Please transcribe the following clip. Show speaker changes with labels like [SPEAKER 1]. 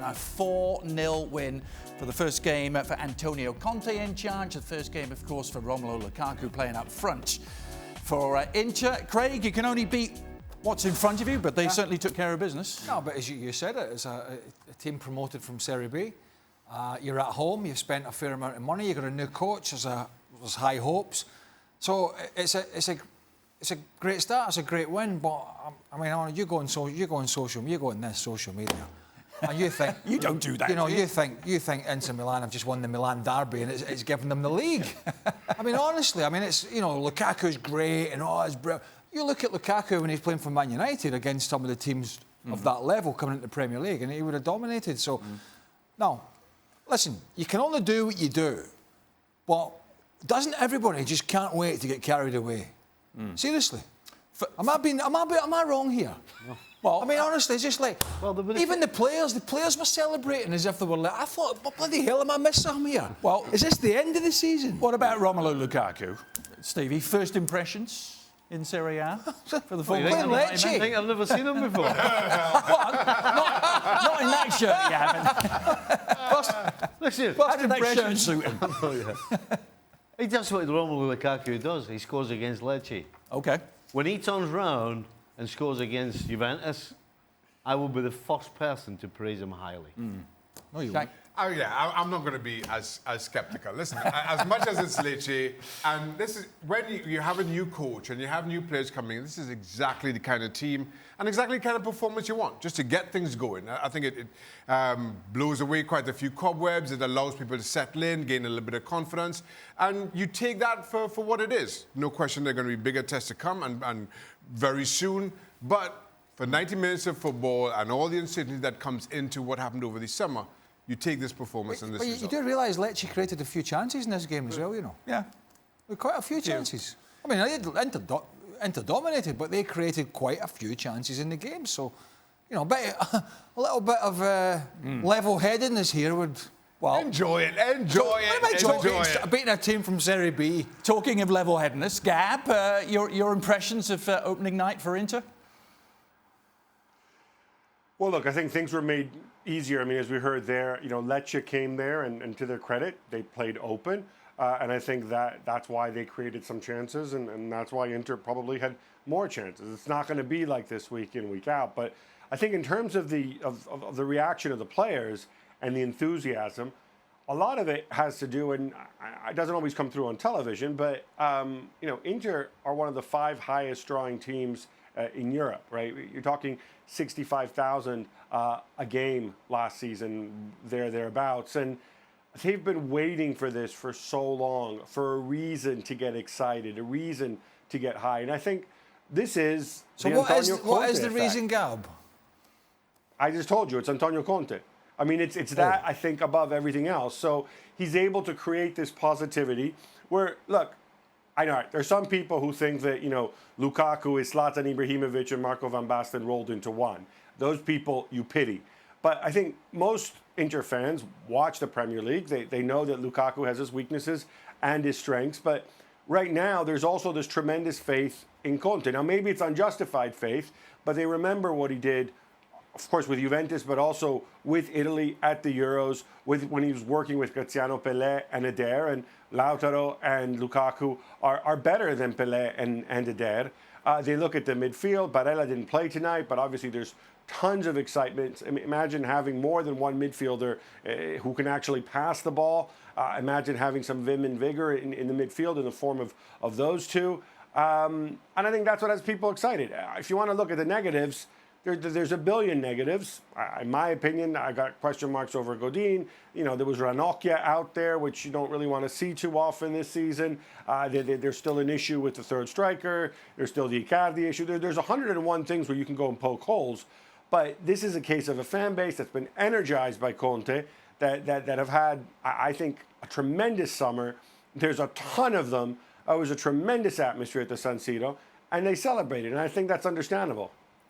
[SPEAKER 1] A 4-0 win for the first game for Antonio Conte in charge. The first game, of course, for Romelu Lukaku playing up front for Inter. Craig, you can only beat what's in front of you, but they certainly took care of business.
[SPEAKER 2] No, but as you said it, as a team promoted from Serie B, you're at home, you've spent a fair amount of money, you've got a new coach, there's high hopes. So it's a great start, it's a great win, but I mean, you go on social media, and you think
[SPEAKER 1] you don't do that.
[SPEAKER 2] You know, you think Inter Milan have just won the Milan derby and it's given them the league. I mean, honestly, it's Lukaku's great and it's brilliant. You look at Lukaku when he's playing for Man United against some of the teams of that level coming into the Premier League, and he would have dominated. So, now, listen, you can only do what you do, but doesn't everybody just can't wait to get carried away? Seriously. Am I wrong here? No. Well, I mean, honestly, it's just like, even the players were celebrating as if they were like, I thought, what bloody hell am I missing here? Well, is this the end of the season?
[SPEAKER 1] What about Romelu Lukaku? Stevie, first impressions in Serie A for the full
[SPEAKER 2] playing Lecce?
[SPEAKER 3] I think I've never seen him before.
[SPEAKER 1] Not in that shirt, you haven't.
[SPEAKER 3] Listen,
[SPEAKER 1] first impressions suit him.
[SPEAKER 3] He does what Romelu Lukaku does. He scores against Lecce.
[SPEAKER 1] Okay.
[SPEAKER 3] When he turns round and scores against Juventus, I will be the first person to praise him highly.
[SPEAKER 2] No, you won't.
[SPEAKER 4] Oh yeah, I'm not going to be as skeptical. Listen, as much as it's Lecce, and this is when you have a new coach and you have new players coming in. This is exactly the kind of team and exactly the kind of performance you want, just to get things going. I think it blows away quite a few cobwebs. It allows people to settle in, gain a little bit of confidence, and you take that for what it is. No question, there are going to be bigger tests to come and very soon, but for 90 minutes of football and all the uncertainty that comes into what happened over the summer, you take this performance and this result.
[SPEAKER 2] You do realise Lecce created a few chances in this game as well, you know?
[SPEAKER 1] Yeah.
[SPEAKER 2] Quite a few chances. I mean, Inter dominated, but they created quite a few chances in the game. So, a little bit of level-headedness here would... Well,
[SPEAKER 4] enjoy it.
[SPEAKER 2] Beating a team from Serie B.
[SPEAKER 1] Talking of level-headedness, Gab, your impressions of opening night for Inter?
[SPEAKER 5] Well, look, I think things were made easier. I mean, as we heard there, Lecce came there, and to their credit, they played open. And I think that's why they created some chances, and that's why Inter probably had more chances. It's not going to be like this week in, week out. But I think in terms of the reaction of the players and the enthusiasm, a lot of it has to do, and it doesn't always come through on television, but, Inter are one of the 5 highest drawing teams in Europe, right? You're talking 65,000 a game last season, thereabouts. And they've been waiting for this for so long, for a reason to get excited, a reason to get high. And I think this is
[SPEAKER 2] what is the reason, Gab?
[SPEAKER 5] I just told you, it's Antonio Conte. I mean, it's that, I think, above everything else. So he's able to create this positivity where, look, I know there's some people who think that, Lukaku is Zlatan Ibrahimovic and Marco van Basten rolled into one. Those people you pity. But I think most Inter fans watch the Premier League. They know that Lukaku has his weaknesses and his strengths. But right now, there's also this tremendous faith in Conte. Now, maybe it's unjustified faith, but they remember what he did, of course, with Juventus, but also with Italy at the Euros, when he was working with Graziano Pelé and Eder, and Lautaro and Lukaku are better than Pelé and Eder. They look at the midfield. Barella didn't play tonight, but obviously there's tons of excitement. Imagine having more than one midfielder who can actually pass the ball. Imagine having some vim and vigor in the midfield in the form of those two. And I think that's what has people excited. If you want to look at the negatives, there's a billion negatives. In my opinion, I got question marks over Godin. There was Ranocchia out there, which you don't really want to see too often this season. There's still an issue with the third striker. There's still the Icardi issue. There's 101 things where you can go and poke holes. But this is a case of a fan base that's been energized by Conte, that have had, I think, a tremendous summer. There's a ton of them. It was a tremendous atmosphere at the San Siro, and they celebrated, and I think that's understandable.